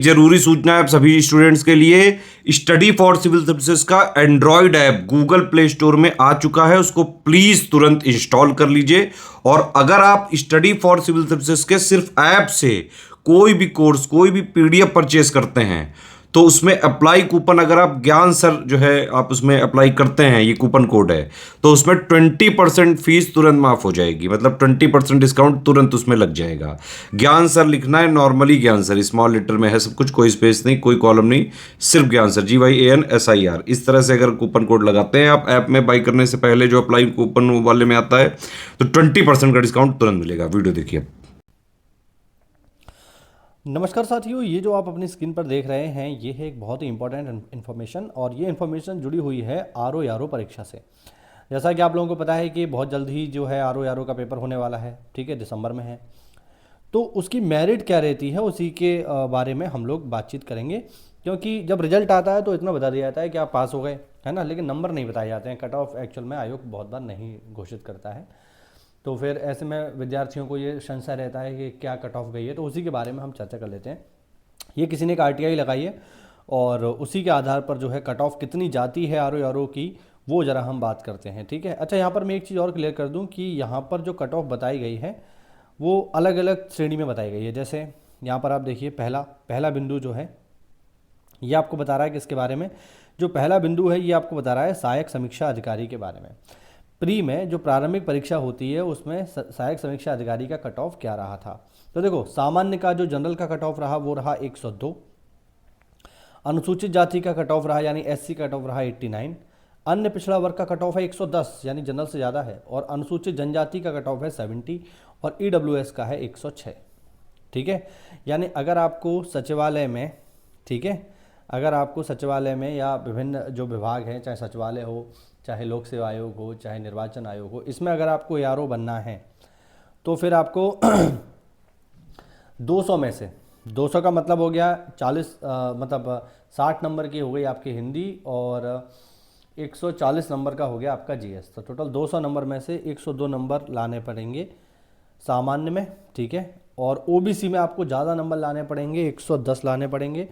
जरूरी सूचना है आप सभी स्टूडेंट्स के लिए। स्टडी फॉर सिविल सर्विसेज का Android app Google play store में आ चुका है, उसको प्लीज तुरंत इंस्टॉल कर लीजिए। और अगर आप स्टडी फॉर सिविल सर्विसेज के सिर्फ ऐप से कोई भी कोर्स, कोई भी पीडीएफ परचेस करते हैं तो उसमें अप्लाई कूपन, अगर आप ज्ञान सर जो है आप उसमें अप्लाई करते हैं, ये कूपन कोड है, तो उसमें 20% फीस तुरंत माफ हो जाएगी। मतलब 20% डिस्काउंट तुरंत उसमें लग जाएगा। ज्ञान सर लिखना है, नॉर्मली ज्ञान सर स्मॉल लेटर में है सब कुछ, कोई स्पेस नहीं, कोई कॉलम नहीं, सिर्फ ज्ञान सर, GYANSIR। इस तरह से अगर कूपन कोड लगाते हैं आप ऐप में बाई करने से पहले, जो अप्लाई कूपन वाले में आता है, तो 20% का डिस्काउंट तुरंत मिलेगा। वीडियो देखिए। नमस्कार साथियों, ये जो आप अपनी स्क्रीन पर देख रहे हैं ये है एक बहुत ही इंपॉर्टेंट इन्फॉर्मेशन, और ये इन्फॉर्मेशन जुड़ी हुई है RO परीक्षा से। जैसा कि आप लोगों को पता है कि बहुत जल्द ही जो है RO का पेपर होने वाला है, ठीक है, दिसंबर में है। तो उसकी मेरिट क्या रहती है उसी के बारे में हम लोग बातचीत करेंगे, क्योंकि जब रिजल्ट आता है तो इतना बता दिया जाता है कि आप पास हो गए, है ना, लेकिन नंबर नहीं बताए जाते हैं। कट ऑफ एक्चुअल में आयोग बहुत बार नहीं घोषित करता है, तो फिर ऐसे में विद्यार्थियों को ये संशय रहता है कि क्या कट ऑफ गई है, तो उसी के बारे में हम चर्चा कर लेते हैं। ये किसी ने एक RTI लगाई है और उसी के आधार पर जो है कट ऑफ कितनी जाती है RO की, वो ज़रा हम बात करते हैं, ठीक है। अच्छा, यहाँ पर मैं एक चीज़ और क्लियर कर दूँ कि यहाँ पर जो कट ऑफ बताई गई है वो अलग अलग श्रेणी में बताई गई है। जैसे यहाँ पर आप देखिए, पहला बिंदु जो है ये आपको बता रहा है किसके बारे में। जो पहला बिंदु है ये आपको बता रहा है सहायक समीक्षा अधिकारी के बारे में। प्री में जो प्रारंभिक परीक्षा होती है उसमें सहायक समीक्षा अधिकारी का कट ऑफ क्या रहा था। तो देखो, सामान्य का जो जनरल का कट ऑफ रहा वो रहा 102, अनुसूचित जाति का कट ऑफ रहा यानी SC का कट ऑफ रहा 89, अन्य पिछड़ा वर्ग का कट ऑफ है 110 यानी जनरल से ज़्यादा है, और अनुसूचित जनजाति का कट ऑफ है 70, और EWS का है 106, ठीक है। यानी अगर आपको सचिवालय में, ठीक है, अगर आपको सचिवालय में या विभिन्न जो विभाग हैं, चाहे सचिवालय हो, चाहे लोक सेवा आयोग हो, चाहे निर्वाचन आयोग हो, इसमें अगर आपको ARO बनना है तो फिर आपको 200 में से 200 का मतलब हो गया 40, मतलब 60 नंबर की हो गई आपकी हिंदी, और 140 नंबर का हो गया आपका GS। तो टोटल 200 नंबर में से 102 नंबर लाने पड़ेंगे सामान्य में, ठीक है। और OBC में आपको ज़्यादा नंबर लाने पड़ेंगे, 110 लाने पड़ेंगे।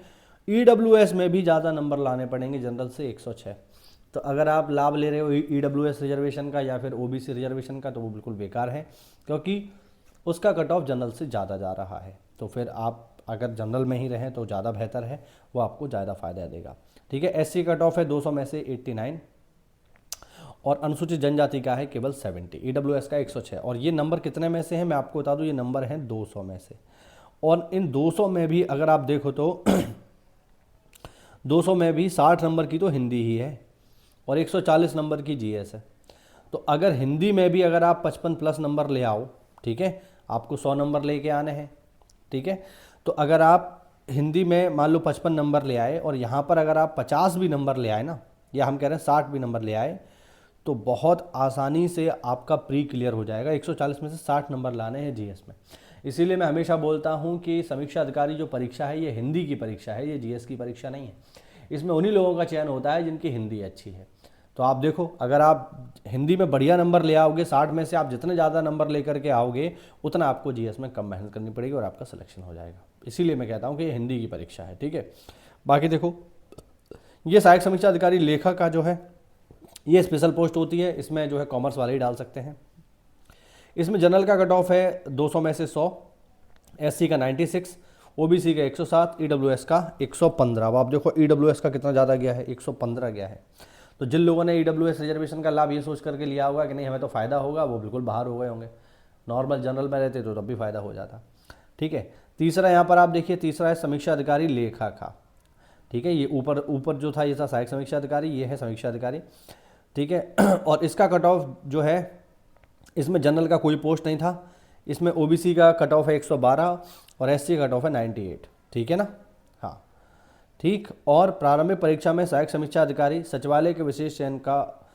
EWS में भी ज़्यादा नंबर लाने पड़ेंगे, जनरल से 106। तो अगर आप लाभ ले रहे हो EWS रिजर्वेशन का या फिर OBC रिजर्वेशन का, तो वो बिल्कुल बेकार है, क्योंकि उसका कट ऑफ जनरल से ज़्यादा जा रहा है। तो फिर आप अगर जनरल में ही रहें तो ज़्यादा बेहतर है, वो आपको ज़्यादा फायदा देगा, ठीक है। SC कट ऑफ है 200 में से 89, और अनुसूचित जनजाति का है केवल 70, EWS का 106। और ये नंबर कितने में से है मैं आपको बता दूं, ये नंबर हैं 200 में से। और इन 200 में भी अगर आप देखो तो 200 में भी 60 नंबर की तो हिंदी ही है और 140 नंबर की GS है। तो अगर हिंदी में भी अगर आप 55 प्लस नंबर ले आओ, ठीक है, आपको 100 नंबर लेके आने हैं, ठीक है। तो अगर आप हिंदी में मान लो 55 नंबर ले आए और यहाँ पर अगर आप 50 भी नंबर ले आए ना, या हम कह रहे हैं 60 भी नंबर ले आए, तो बहुत आसानी से आपका प्री क्लियर हो जाएगा। 140 में से 60 नंबर लाने हैं GS में। इसीलिए मैं हमेशा बोलता हूँ कि समीक्षा अधिकारी जो परीक्षा है ये हिंदी की परीक्षा है, ये GS की परीक्षा नहीं है। इसमें उन्हीं लोगों का चयन होता है जिनकी हिंदी अच्छी है। तो आप देखो, अगर आप हिंदी में बढ़िया नंबर ले आओगे, 60 में से आप जितने ज़्यादा नंबर लेकर के आओगे उतना आपको GS में कम मेहनत करनी पड़ेगी और आपका सिलेक्शन हो जाएगा। इसीलिए मैं कहता हूँ कि ये हिंदी की परीक्षा है, ठीक है। बाकी देखो, ये सहायक समीक्षा अधिकारी लेखा का जो है ये स्पेशल पोस्ट होती है, इसमें जो है कॉमर्स वाले ही डाल सकते हैं। इसमें जनरल का कट ऑफ है 200 में से 100, SC का 96, OBC का 107, EWS का 115। अब आप देखो EWS का कितना ज़्यादा गया है, 115 गया है। तो जिन लोगों ने EWS रिजर्वेशन का लाभ ये सोच करके लिया होगा कि नहीं हमें तो फ़ायदा होगा, वो बिल्कुल बाहर हो गए होंगे। नॉर्मल जनरल में रहते तो तब भी फ़ायदा हो जाता, ठीक है। तीसरा यहाँ पर आप देखिए, तीसरा है समीक्षा अधिकारी लेखा का, ठीक है। ये ऊपर जो था ये था सहायक समीक्षा अधिकारी, ये है समीक्षा अधिकारी, ठीक है। और इसका कट ऑफ जो है, इसमें जनरल का कोई पोस्ट नहीं था, इसमें OBC का कट ऑफ है 112 और SC का कट ऑफ है 98, ठीक है ना, हाँ, ठीक। और प्रारंभिक परीक्षा में सहायक समीक्षा अधिकारी सचिवालय के विशेष चयन का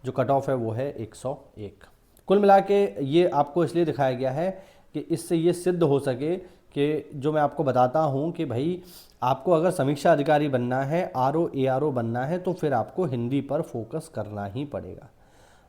जो कट ऑफ है वो है 101। कुल मिला के ये आपको इसलिए दिखाया गया है कि इससे ये सिद्ध हो सके कि जो मैं आपको बताता हूँ कि भाई आपको अगर समीक्षा अधिकारी बनना है, ARO बनना है, तो फिर आपको हिंदी पर फोकस करना ही पड़ेगा।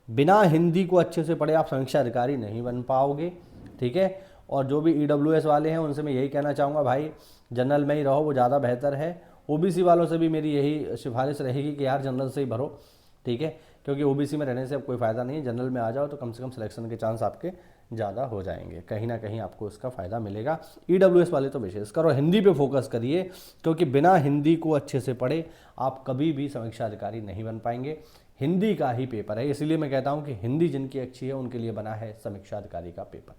बिना हिंदी को अच्छे से पढ़े आप समीक्षा अधिकारी नहीं बन पाओगे, ठीक है। और जो भी EWS वाले हैं उनसे मैं यही कहना चाहूँगा, भाई जनरल में ही रहो, वो ज़्यादा बेहतर है। OBC वालों से भी मेरी यही सिफारिश रहेगी कि यार जनरल से ही भरो, ठीक है, क्योंकि OBC में रहने से अब कोई फ़ायदा नहीं है। जनरल में आ जाओ तो कम से कम सिलेक्शन के चांस आपके ज़्यादा हो जाएंगे, कहीं ना कहीं आपको इसका फ़ायदा मिलेगा। EWS वाले तो विशेष करो, हिंदी पे फोकस करिए, क्योंकि बिना हिंदी को अच्छे से पढ़े आप कभी भी समीक्षा अधिकारी नहीं बन पाएंगे। हिंदी का ही पेपर है, इसलिए मैं कहता हूँ कि हिंदी जिनकी अच्छी है उनके लिए बना है समीक्षा अधिकारी का पेपर,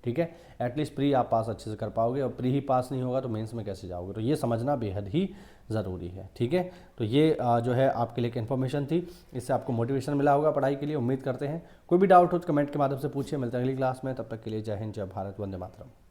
ठीक है। एटलीस्ट प्री आप पास अच्छे से कर पाओगे, और प्री ही पास नहीं होगा तो मेंस में कैसे जाओगे, तो ये समझना बेहद ही ज़रूरी है, ठीक है। तो ये जो है आपके लिए एक इन्फॉर्मेशन थी, इससे आपको मोटिवेशन मिला होगा पढ़ाई के लिए, उम्मीद करते हैं। कोई भी डाउट हो तो कमेंट के माध्यम से पूछिए। मिलते हैं अगली क्लास में, तब तक के लिए जय हिंद, जय भारत, वंदे मातरम।